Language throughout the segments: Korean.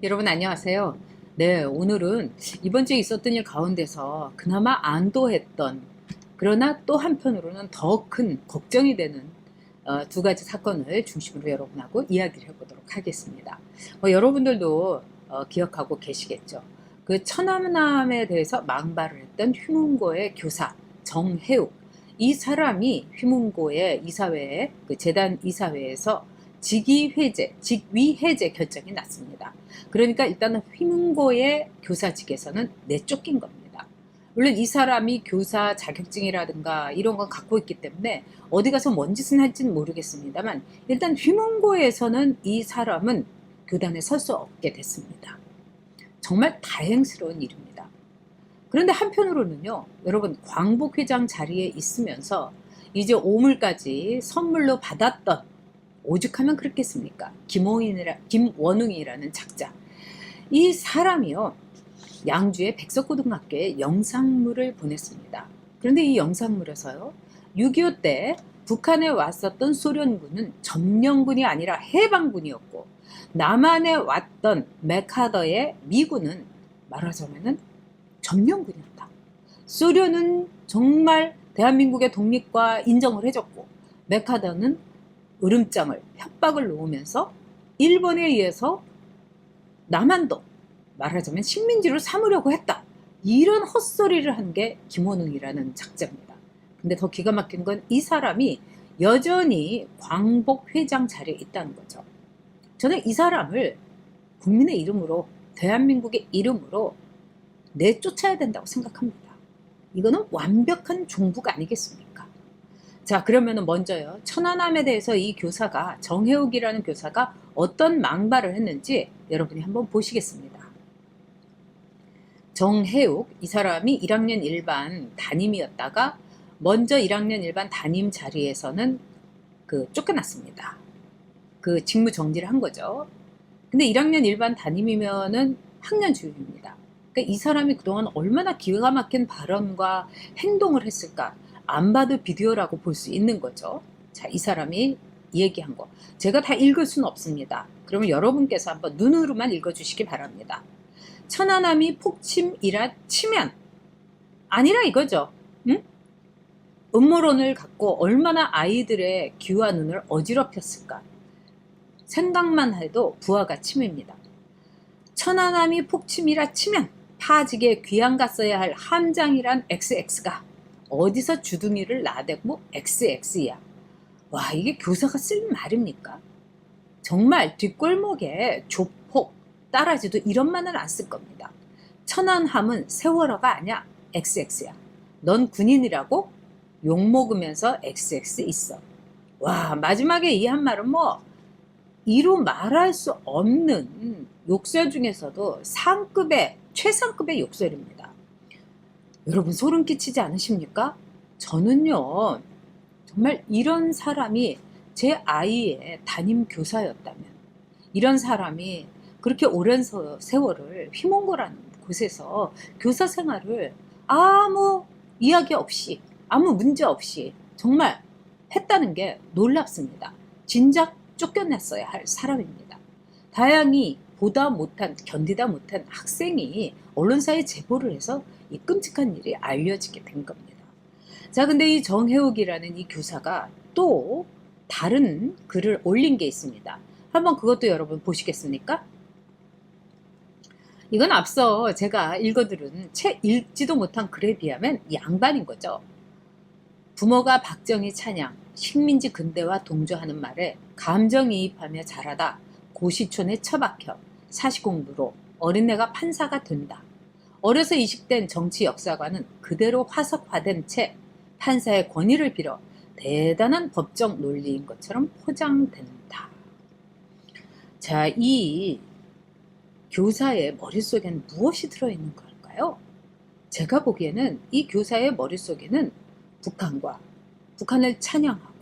여러분 안녕하세요. 네, 오늘은 이번 주에 있었던 일 가운데서 그나마 안도했던, 그러나 또 한편으로는 더 큰 걱정이 되는 두 가지 사건을 중심으로 여러분하고 이야기를 해보도록 하겠습니다. 여러분들도 기억하고 계시겠죠. 그 천안함에 대해서 망발을 했던 휘문고의 교사 정혜욱, 이 사람이 휘문고의 이사회에, 그 재단 이사회에서 직위 해제 결정이 났습니다. 그러니까 일단은 휘문고의 교사직에서는 내쫓긴 겁니다. 물론 이 사람이 교사 자격증이라든가 이런 건 갖고 있기 때문에 어디 가서 뭔 짓은 할지는 모르겠습니다만, 일단 휘문고에서는 이 사람은 교단에 설 수 없게 됐습니다. 정말 다행스러운 일입니다. 그런데 한편으로는요, 여러분, 광복회장 자리에 있으면서 이제 오물까지 선물로 받았던, 오죽하면 그렇겠습니까? 김원웅이라는 작자. 이 사람이요, 양주의 백석고등학교에 영상물을 보냈습니다. 그런데 이 영상물에서요, 6.25 때 북한에 왔었던 소련군은 점령군이 아니라 해방군이었고, 남한에 왔던 맥하더의 미군은 말하자면은 점령군이었다. 소련은 정말 대한민국의 독립과 인정을 해줬고, 맥하더는 으름장을, 협박을 놓으면서 일본에 의해서 남한도 말하자면 식민지로 삼으려고 했다. 이런 헛소리를 한 게 김원웅이라는 작자입니다. 근데 더 기가 막힌 건 이 사람이 여전히 광복회장 자리에 있다는 거죠. 저는 이 사람을 국민의 이름으로, 대한민국의 이름으로 내쫓아야 된다고 생각합니다. 이거는 완벽한 종북 아니겠습니까? 자, 그러면은 먼저요, 천안함에 대해서 이 교사가, 정혜욱이라는 교사가 어떤 망발을 했는지 여러분이 한번 보시겠습니다. 정혜욱, 이 사람이 1학년 일반 담임이었다가 먼저 1학년 일반 담임 자리에서는 쫓겨났습니다. 그 직무 정지를 한 거죠. 근데 1학년 일반 담임이면은 학년 주임입니다. 그러니까 이 사람이 그동안 얼마나 기가 막힌 발언과 행동을 했을까? 안 봐도 비디오라고 볼 수 있는 거죠. 자, 이 사람이 얘기한 거 제가 다 읽을 수는 없습니다. 그러면 여러분께서 한번 눈으로만 읽어주시기 바랍니다. 천안함이 폭침이라 치면 아니라 이거죠. 응? 음모론을 갖고 얼마나 아이들의 귀와 눈을 어지럽혔을까. 생각만 해도 부하가 치밀니다. 천안함이 폭침이라 치면 파직에 귀양 갔어야 할 함장이란 XX가 어디서 주둥이를 나대고 XX야. 와, 이게 교사가 쓸 말입니까? 정말 뒷골목에 조폭, 따라지도 이런 말은 안 쓸 겁니다. 천안함은 세월호가 아니야. XX야. 넌 군인이라고? 욕먹으면서 XX 있어. 와, 마지막에 이 한 말은 이루 말할 수 없는 욕설 중에서도 상급의, 최상급의 욕설입니다. 여러분 소름 끼치지 않으십니까? 저는요, 정말 이런 사람이 제 아이의 담임 교사였다면, 이런 사람이 그렇게 오랜 세월을 휘문고라는 곳에서 교사 생활을 아무 이야기 없이, 아무 문제 없이 정말 했다는 게 놀랍습니다. 진작 쫓겨났어야 할 사람입니다. 다행히 보다 못한, 견디다 못한 학생이 언론사에 제보를 해서 이 끔찍한 일이 알려지게 된 겁니다. 자, 근데 이 정혜욱이라는 이 교사가 또 다른 글을 올린 게 있습니다. 한번 그것도 여러분 보시겠습니까? 이건 앞서 제가 읽어들은 책 읽지도 못한 글에 비하면 양반인 거죠. 부모가 박정희 찬양, 식민지 근대화 동조하는 말에 감정이입하며 자라다 고시촌에 처박혀 사시공부로 어린애가 판사가 된다. 어려서 이식된 정치 역사관은 그대로 화석화된 채 판사의 권위를 빌어 대단한 법적 논리인 것처럼 포장된다. 자, 이 교사의 머릿속에는 무엇이 들어있는 걸까요? 제가 보기에는 이 교사의 머릿속에는 북한을 찬양하고,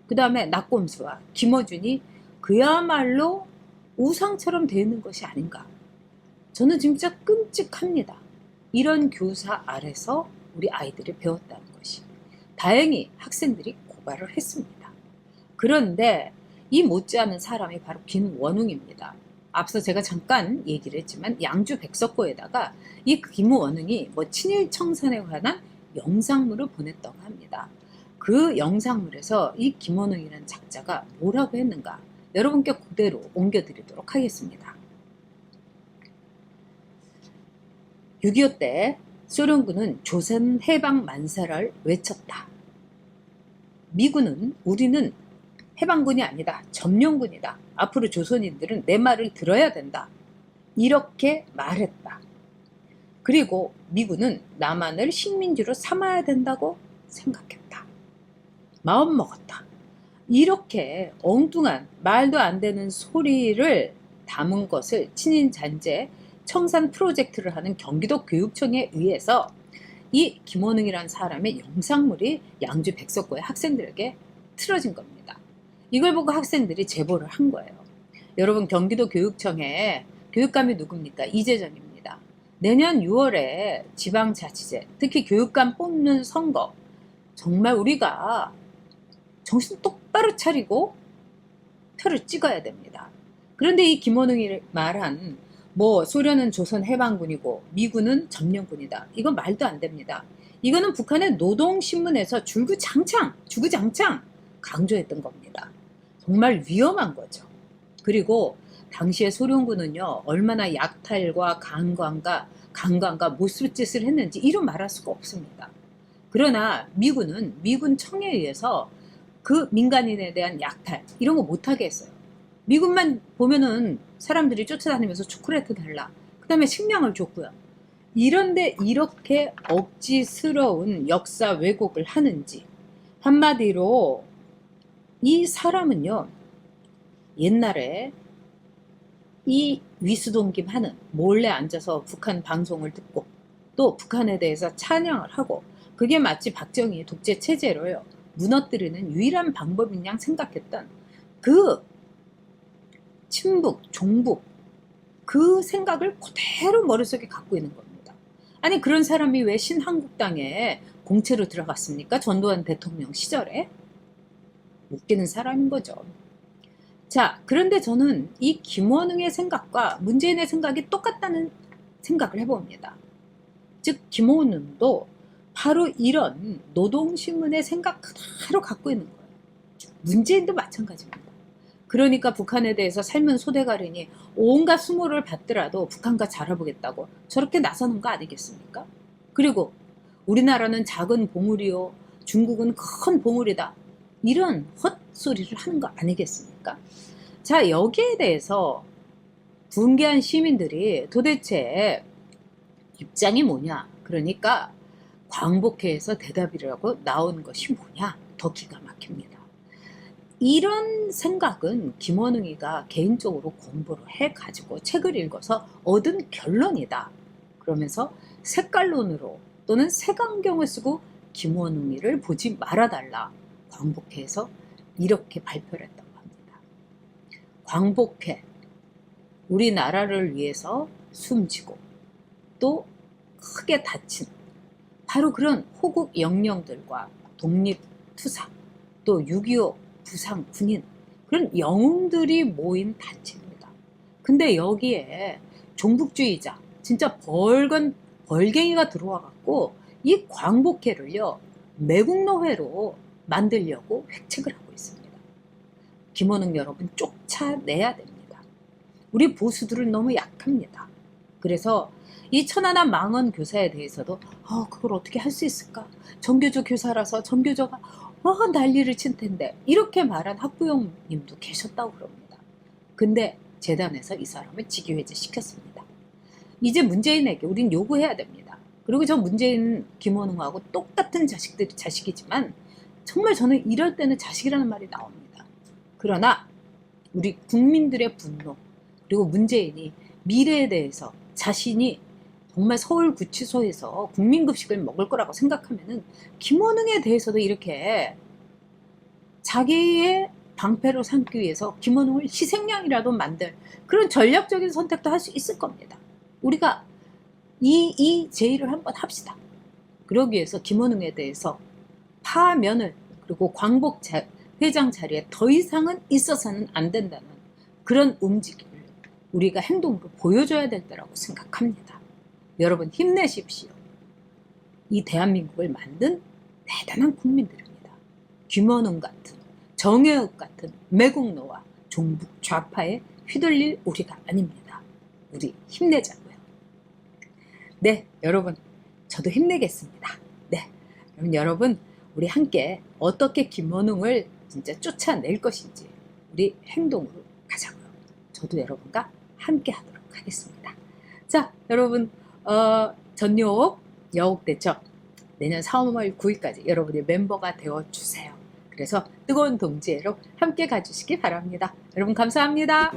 그 다음에 낙곰수와 김어준이 그야말로 우상처럼 되는 것이 아닌가. 저는 진짜 끔찍합니다. 이런 교사 아래서 우리 아이들이 배웠다는 것이. 다행히 학생들이 고발을 했습니다. 그런데 이 못지않은 사람이 바로 김원웅입니다. 앞서 제가 잠깐 얘기를 했지만 양주 백석고에다가 이 김원흥이 뭐 친일 청산에 관한 영상물을 보냈다고 합니다. 그 영상물에서 이 김원흥이라는 작자가 뭐라고 했는가 여러분께 그대로 옮겨드리도록 하겠습니다. 6.25 때 소련군은 조선 해방 만세를 외쳤다. 미군은 우리는 해방군이 아니다. 점령군이다. 앞으로 조선인들은 내 말을 들어야 된다. 이렇게 말했다. 그리고 미군은 남한을 식민지로 삼아야 된다고 생각했다. 마음먹었다. 이렇게 엉뚱한 말도 안 되는 소리를 담은 것을 친인잔재 청산 프로젝트를 하는 경기도 교육청에 의해서 이 김원흥이라는 사람의 영상물이 양주 백석고의 학생들에게 틀어진 겁니다. 이걸 보고 학생들이 제보를 한 거예요. 여러분 경기도 교육청에 교육감이 누굽니까? 이재정입니다. 내년 6월에 지방자치제, 특히 교육감 뽑는 선거 정말 우리가 정신 똑바로 차리고 표를 찍어야 됩니다. 그런데 이 김원흥이 말한 뭐 소련은 조선 해방군이고 미군은 점령군이다. 이건 말도 안 됩니다. 이거는 북한의 노동신문에서 주구장창 강조했던 겁니다. 정말 위험한 거죠. 그리고 당시에 소련군은요 얼마나 약탈과 강간과 못쓸짓을 했는지 이루 말할 수가 없습니다. 그러나 미군은 미군 청에 의해서 그 민간인에 대한 약탈 이런 거 못하게 했어요. 미군만 보면은 사람들이 쫓아다니면서 초콜릿 달라. 그 다음에 식량을 줬고요. 이런데 이렇게 억지스러운 역사 왜곡을 하는지 한마디로 이 사람은요 옛날에 이 위수동김하는 몰래 앉아서 북한 방송을 듣고 또 북한에 대해서 찬양을 하고 그게 마치 박정희의 독재 체제를 무너뜨리는 유일한 방법인 양 생각했던 그 친북, 종북 그 생각을 그대로 머릿속에 갖고 있는 겁니다. 아니 그런 사람이 왜 신한국당에 공채로 들어갔습니까? 전두환 대통령 시절에? 웃기는 사람인 거죠. 자, 그런데 저는 이 김원흥의 생각과 문재인의 생각이 똑같다는 생각을 해봅니다. 즉 김원흥도 바로 이런 노동신문의 생각 그대로 갖고 있는 거예요. 문재인도 마찬가지입니다. 그러니까 북한에 대해서 삶은 소대가리니 온갖 수모를 받더라도 북한과 잘해보겠다고 저렇게 나서는 거 아니겠습니까? 그리고 우리나라는 작은 봉우리요 중국은 큰 봉우리다 이런 헛소리를 하는 거 아니겠습니까? 자, 여기에 대해서 분개한 시민들이 도대체 입장이 뭐냐, 그러니까 광복회에서 대답이라고 나온 것이 뭐냐, 더 기가 막힙니다. 이런 생각은 김원흥이가 개인적으로 공부를 해가지고 책을 읽어서 얻은 결론이다. 그러면서 색깔론으로 또는 색안경을 쓰고 김원흥이를 보지 말아달라. 광복회에서 이렇게 발표를 했다고 합니다. 광복회, 우리나라를 위해서 숨지고 또 크게 다친 바로 그런 호국 영령들과 독립투사 또 6.25 부상 군인 그런 영웅들이 모인 단체입니다. 근데 여기에 종북주의자 진짜 벌갱이가 들어와 갖고 이 광복회를요 매국노회로 만들려고 획책을 하고 있습니다. 김원흥 여러분 쫓아내야 됩니다. 우리 보수들은 너무 약합니다. 그래서 이 천하나 망언 교사에 대해서도 그걸 어떻게 할 수 있을까? 정교조 교사라서 정교조가 난리를 칠 텐데 이렇게 말한 학부형님도 계셨다고 그럽니다. 근데 재단에서 이 사람을 직위해제 시켰습니다. 이제 문재인에게 우린 요구해야 됩니다. 그리고 저 문재인 김원흥하고 똑같은 자식이지만 정말 저는 이럴 때는 자식이라는 말이 나옵니다. 그러나 우리 국민들의 분노 그리고 문재인이 미래에 대해서 자신이 정말 서울구치소에서 국민급식을 먹을 거라고 생각하면은 김원흥에 대해서도 이렇게 자기의 방패로 삼기 위해서 김원흥을 희생양이라도 만들 그런 전략적인 선택도 할 수 있을 겁니다. 우리가 이 제의를 한번 합시다. 그러기 위해서 김원흥에 대해서 파면을 그리고 광복 회장 자리에 더 이상은 있어서는 안 된다는 그런 움직임을 우리가 행동으로 보여줘야 될 때라고 생각합니다. 여러분 힘내십시오. 이 대한민국을 만든 대단한 국민들입니다. 김원웅 같은, 정의욱 같은 매국노와 종북 좌파에 휘둘릴 우리가 아닙니다. 우리 힘내자고요. 네, 여러분 저도 힘내겠습니다. 네, 그럼 여러분 우리 함께 어떻게 김원웅을 진짜 쫓아낼 것인지 우리 행동으로 가자고요. 저도 여러분과 함께 하도록 하겠습니다. 자, 여러분 전효옥 여옥대첩 내년 3월 9일까지 여러분의 멤버가 되어주세요. 그래서 뜨거운 동지애로 함께 가주시기 바랍니다. 여러분 감사합니다.